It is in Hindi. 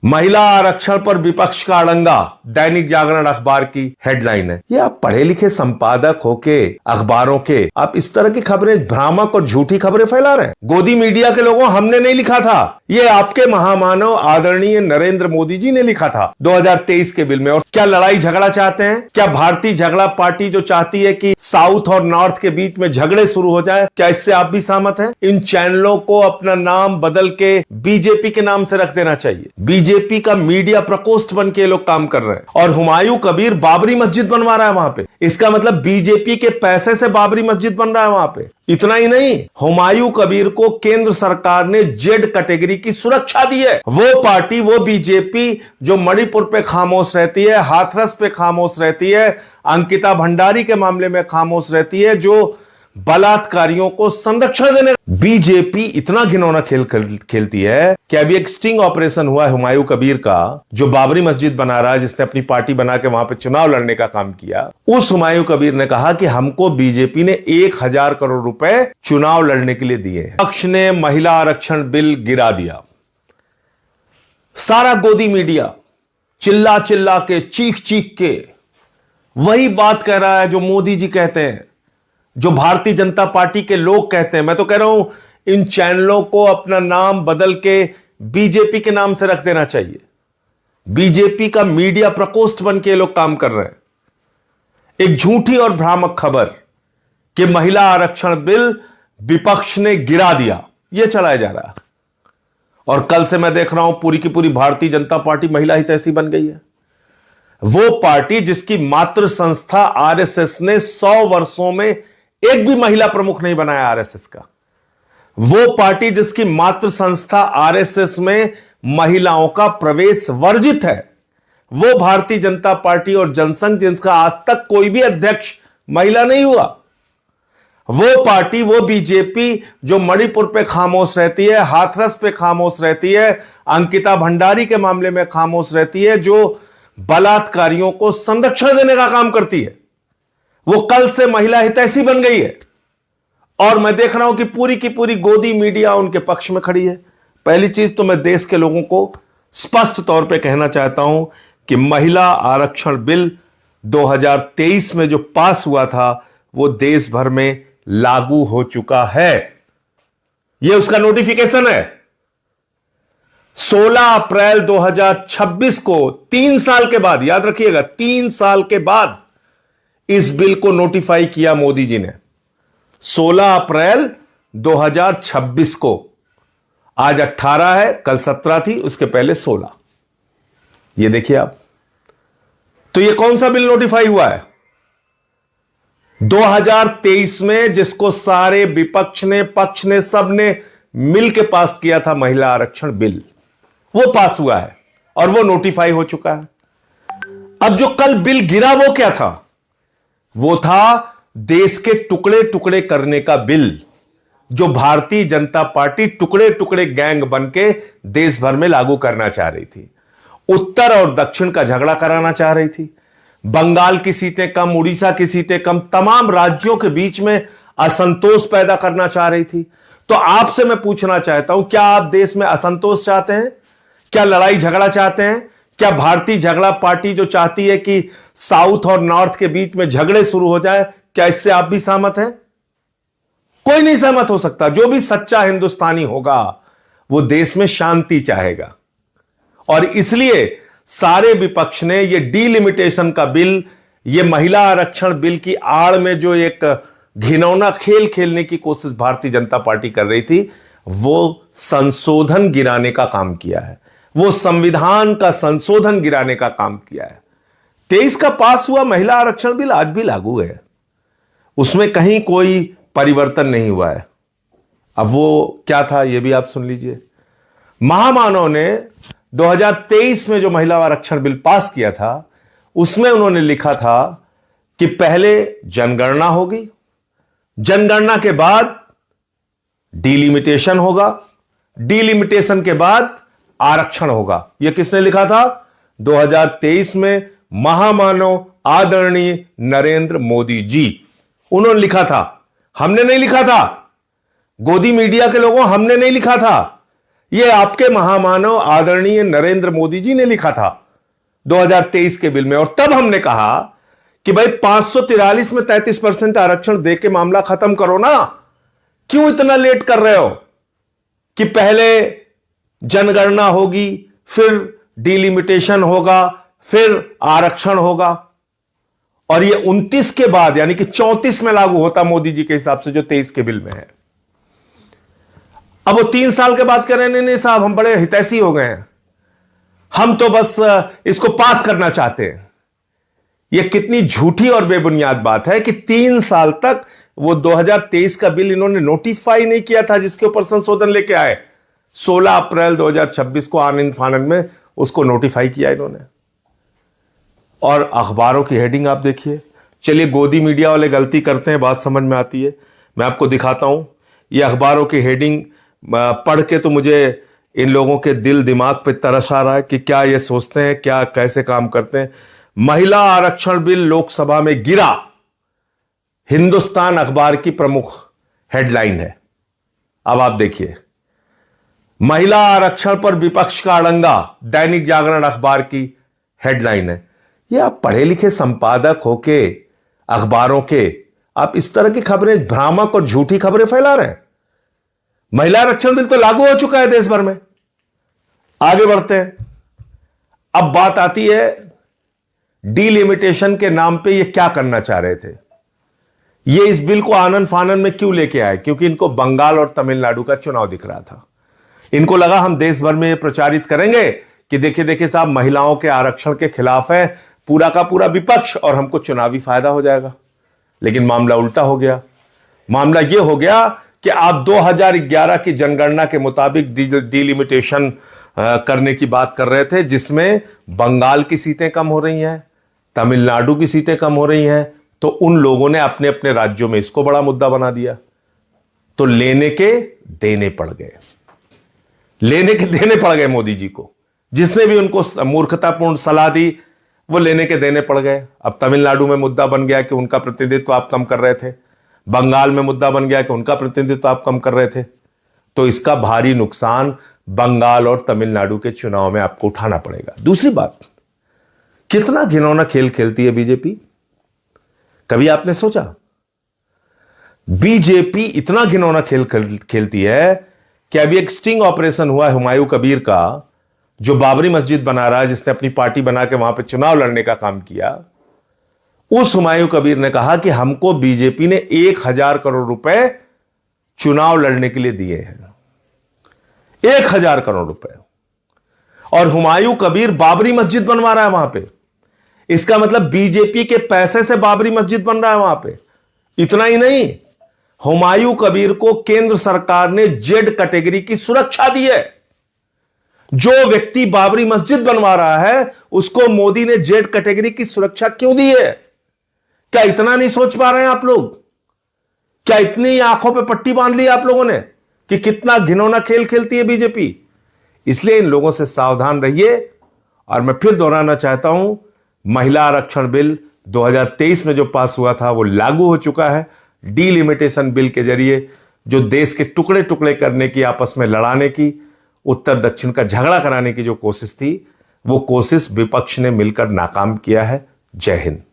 महिला आरक्षण पर विपक्ष का अड़ंगा, दैनिक जागरण अखबार की हेडलाइन है। ये आप पढ़े लिखे संपादक होके अखबारों के आप इस तरह की खबरें, भ्रामक और झूठी खबरें फैला रहे हैं। गोदी मीडिया के लोगों, हमने नहीं लिखा था, ये आपके महामानव आदरणीय नरेंद्र मोदी जी ने लिखा था 2023 के बिल में। और क्या लड़ाई झगड़ा चाहते हैं? क्या भारतीय झगड़ा पार्टी जो चाहती है कि साउथ और नॉर्थ के बीच में झगड़े शुरू हो जाए, क्या इससे आप भी सहमत हैं? इन चैनलों को अपना नाम बदल के बीजेपी के नाम से रख देना चाहिए। बीजेपी का मीडिया प्रकोष्ठ बन के लोग काम कर रहे हैं और हुमायूं कबीर बाबरी मस्जिद बनवा रहा है वहां पे। इसका मतलब बीजेपी के पैसे से बाबरी मस्जिद बन रहा है वहां पे। इतना ही नहीं, हुमायूं कबीर को केंद्र सरकार ने जेड कैटेगरी की सुरक्षा दी है। वो पार्टी, वो बीजेपी जो मणिपुर पे खामोश रहती है, हाथरस पे खामोश रहती है, अंकिता भंडारी के मामले में खामोश रहती है, जो बलात्कारियों को संरक्षण देने। बीजेपी इतना घिनौना खेल खेलती है कि अभी एक स्टिंग ऑपरेशन हुआ है हुमायूं कबीर का, जो बाबरी मस्जिद बना रहा है, जिसने अपनी पार्टी बना के वहां पे चुनाव लड़ने का काम किया। उस हुमायूं कबीर ने कहा कि हमको बीजेपी ने 1000 करोड़ रुपए चुनाव लड़ने के लिए दिए। पक्ष ने महिला आरक्षण बिल गिरा दिया। सारा गोदी मीडिया चिल्ला चिल्ला के, चीख चीख के वही बात कह रहा है जो मोदी जी कहते हैं, जो भारतीय जनता पार्टी के लोग कहते हैं। मैं तो कह रहा हूं, इन चैनलों को अपना नाम बदल के बीजेपी के नाम से रख देना चाहिए। बीजेपी का मीडिया प्रकोष्ठ बन के लोग काम कर रहे हैं। एक झूठी और भ्रामक खबर कि महिला आरक्षण बिल विपक्ष ने गिरा दिया, यह चलाया जा रहा है। और कल से मैं देख रहा हूं पूरी की पूरी भारतीय जनता पार्टी महिला हितैषी बन गई है। वो पार्टी जिसकी मातृ संस्था आरएसएस ने 100 वर्षों में एक भी महिला प्रमुख नहीं बनाया आरएसएस का। वो पार्टी जिसकी मातृ संस्था आरएसएस में महिलाओं का प्रवेश वर्जित है। वो भारतीय जनता पार्टी और जनसंघ जिसका आज तक कोई भी अध्यक्ष महिला नहीं हुआ। वो पार्टी, वो बीजेपी जो मणिपुर पे खामोश रहती है, हाथरस पे खामोश रहती है, अंकिता भंडारी के मामले में खामोश रहती है, जो बलात्कारियों को संरक्षण देने का काम करती है, वो कल से महिला हितैषी बन गई है। और मैं देख रहा हूं कि पूरी की पूरी गोदी मीडिया उनके पक्ष में खड़ी है। पहली चीज तो मैं देश के लोगों को स्पष्ट तौर पे कहना चाहता हूं कि महिला आरक्षण बिल 2023 में जो पास हुआ था, वो देश भर में लागू हो चुका है। यह उसका नोटिफिकेशन है। 16 अप्रैल 2026 को, 3 साल के बाद, याद रखिएगा 3 साल के बाद इस बिल को नोटिफाई किया मोदी जी ने। 16 अप्रैल 2026 को। आज 18 है, कल 17 थी, उसके पहले 16। ये देखिए आप। तो ये कौन सा बिल नोटिफाई हुआ है? 2023 में, जिसको सारे विपक्ष ने, पक्ष ने, सब ने मिल के पास किया था, महिला आरक्षण बिल, वो पास हुआ है और वो नोटिफाई हो चुका है। अब जो कल बिल गिरा वो क्या था? वो था देश के टुकड़े टुकड़े करने का बिल, जो भारतीय जनता पार्टी टुकड़े टुकड़े गैंग बन के देश भर में लागू करना चाह रही थी। उत्तर और दक्षिण का झगड़ा कराना चाह रही थी। बंगाल की सीटें कम, उड़ीसा की सीटें कम, तमाम राज्यों के बीच में असंतोष पैदा करना चाह रही थी। तो आपसे मैं पूछना चाहता हूं, क्या आप देश में असंतोष चाहते हैं? क्या लड़ाई झगड़ा चाहते हैं? क्या भारतीय झगड़ा पार्टी जो चाहती है कि साउथ और नॉर्थ के बीच में झगड़े शुरू हो जाए, क्या इससे आप भी सहमत हैं? कोई नहीं सहमत हो सकता। जो भी सच्चा हिंदुस्तानी होगा वो देश में शांति चाहेगा। और इसलिए सारे विपक्ष ने ये डीलिमिटेशन का बिल, ये महिला आरक्षण बिल की आड़ में जो एक घिनौना खेल खेलने की कोशिश भारतीय जनता पार्टी कर रही थी, वो संशोधन गिराने का काम किया है। वो संविधान का संशोधन गिराने का काम किया है। 23 का पास हुआ महिला आरक्षण बिल आज भी लागू है, उसमें कहीं कोई परिवर्तन नहीं हुआ है। अब वो क्या था ये भी आप सुन लीजिए। महामानव ने 2023 में जो महिला आरक्षण बिल पास किया था, उसमें उन्होंने लिखा था कि पहले जनगणना होगी, जनगणना के बाद डिलिमिटेशन होगा, डिलिमिटेशन के बाद आरक्षण होगा। यह किसने लिखा था? 2023 में महामानव आदरणीय नरेंद्र मोदी जी, उन्होंने लिखा था। हमने नहीं लिखा था। गोदी मीडिया के लोगों, हमने नहीं लिखा था। यह आपके महामानव आदरणीय नरेंद्र मोदी जी ने लिखा था 2023 के बिल में। और तब हमने कहा कि भाई 543 में 33% आरक्षण दे के मामला खत्म करो ना, क्यों इतना लेट कर रहे हो कि पहले जनगणना होगी, फिर डिलिमिटेशन होगा, फिर आरक्षण होगा, और ये 29 के बाद यानी कि 34 में लागू होता मोदी जी के हिसाब से, जो 23 के बिल में है। अब वो 3 साल के बाद कह रहे हैं नहीं साहब हम बड़े हितैषी हो गए हैं, हम तो बस इसको पास करना चाहते हैं। यह कितनी झूठी और बेबुनियाद बात है कि 3 साल तक वो 2023 का बिल इन्होंने नोटिफाई नहीं किया था, जिसके ऊपर संशोधन लेके आए। 16 अप्रैल 2026 को आनन फानन में उसको नोटिफाई किया इन्होंने। और अखबारों की हेडिंग आप देखिए। चलिए, गोदी मीडिया वाले गलती करते हैं, बात समझ में आती है, मैं आपको दिखाता हूं। ये अखबारों की हेडिंग पढ़ के तो मुझे इन लोगों के दिल दिमाग पे तरस आ रहा है कि क्या ये सोचते हैं, क्या कैसे काम करते हैं। महिला आरक्षण बिल लोकसभा में गिरा, हिंदुस्तान अखबार की प्रमुख हेडलाइन है। अब आप देखिए, महिला आरक्षण पर विपक्ष का अड़ंगा, दैनिक जागरण अखबार की हेडलाइन है। ये आप पढ़े लिखे संपादक होके अखबारों के, आप इस तरह की खबरें, भ्रामक और झूठी खबरें फैला रहे हैं। महिला आरक्षण बिल तो लागू हो चुका है देश भर में। आगे बढ़ते हैं। अब बात आती है डीलिमिटेशन के नाम पे ये क्या करना चाह रहे थे। ये इस बिल को आनन फानन में क्यों लेके आए? क्योंकि इनको बंगाल और तमिलनाडु का चुनाव दिख रहा था। इनको लगा हम देश भर में ये प्रचारित करेंगे कि देखिए देखिए साहब, महिलाओं के आरक्षण के खिलाफ है पूरा का पूरा विपक्ष और हमको चुनावी फायदा हो जाएगा। लेकिन मामला उल्टा हो गया। मामला यह हो गया कि आप 2011 की जनगणना के मुताबिक डिलिमिटेशन करने की बात कर रहे थे, जिसमें बंगाल की सीटें कम हो रही हैं, तमिलनाडु की सीटें कम हो रही हैं। तो उन लोगों ने अपने अपने राज्यों में इसको बड़ा मुद्दा बना दिया। तो लेने के देने पड़ गए, लेने के देने पड़ गए मोदी जी को। जिसने भी उनको मूर्खतापूर्ण सलाह दी वो लेने के देने पड़ गए। अब तमिलनाडु में मुद्दा बन गया कि उनका प्रतिनिधित्व आप कम कर रहे थे, बंगाल में मुद्दा बन गया कि उनका प्रतिनिधित्व आप कम कर रहे थे। तो इसका भारी नुकसान बंगाल और तमिलनाडु के चुनाव में आपको उठाना पड़ेगा। दूसरी बात, कितना घिनौना खेल खेलती है बीजेपी। कभी आपने सोचा? बीजेपी इतना घिनौना खेल खेलती है कि अभी एक स्टिंग ऑपरेशन हुआ है हुमायूं कबीर का, जो बाबरी मस्जिद बना रहा है, जिसने अपनी पार्टी बना के वहां पे चुनाव लड़ने का काम किया। उस हुमायूं कबीर ने कहा कि हमको बीजेपी ने 1000 करोड़ रुपए चुनाव लड़ने के लिए दिए हैं, 1000 करोड़ रुपए। और हुमायूं कबीर बाबरी मस्जिद बनवा रहा है वहां पे। इसका मतलब बीजेपी के पैसे से बाबरी मस्जिद बन रहा है वहां पे। इतना ही नहीं, हुमायूं कबीर को केंद्र सरकार ने जेड कैटेगरी की सुरक्षा दी है। जो व्यक्ति बाबरी मस्जिद बनवा रहा है उसको मोदी ने जेड कैटेगरी की सुरक्षा क्यों दी है? क्या इतना नहीं सोच पा रहे हैं आप लोग? क्या इतनी आंखों पे पट्टी बांध ली आप लोगों ने कि कितना घिनौना खेल खेलती है बीजेपी? इसलिए इन लोगों से सावधान रहिए। और मैं फिर दोहराना चाहता हूं, महिला आरक्षण बिल 2023 में जो पास हुआ था वो लागू हो चुका है। डीलिमिटेशन बिल के जरिए जो देश के टुकड़े टुकड़े करने की, आपस में लड़ाने की, उत्तर दक्षिण का झगड़ा कराने की जो कोशिश थी, वो कोशिश विपक्ष ने मिलकर नाकाम किया है। जय हिंद।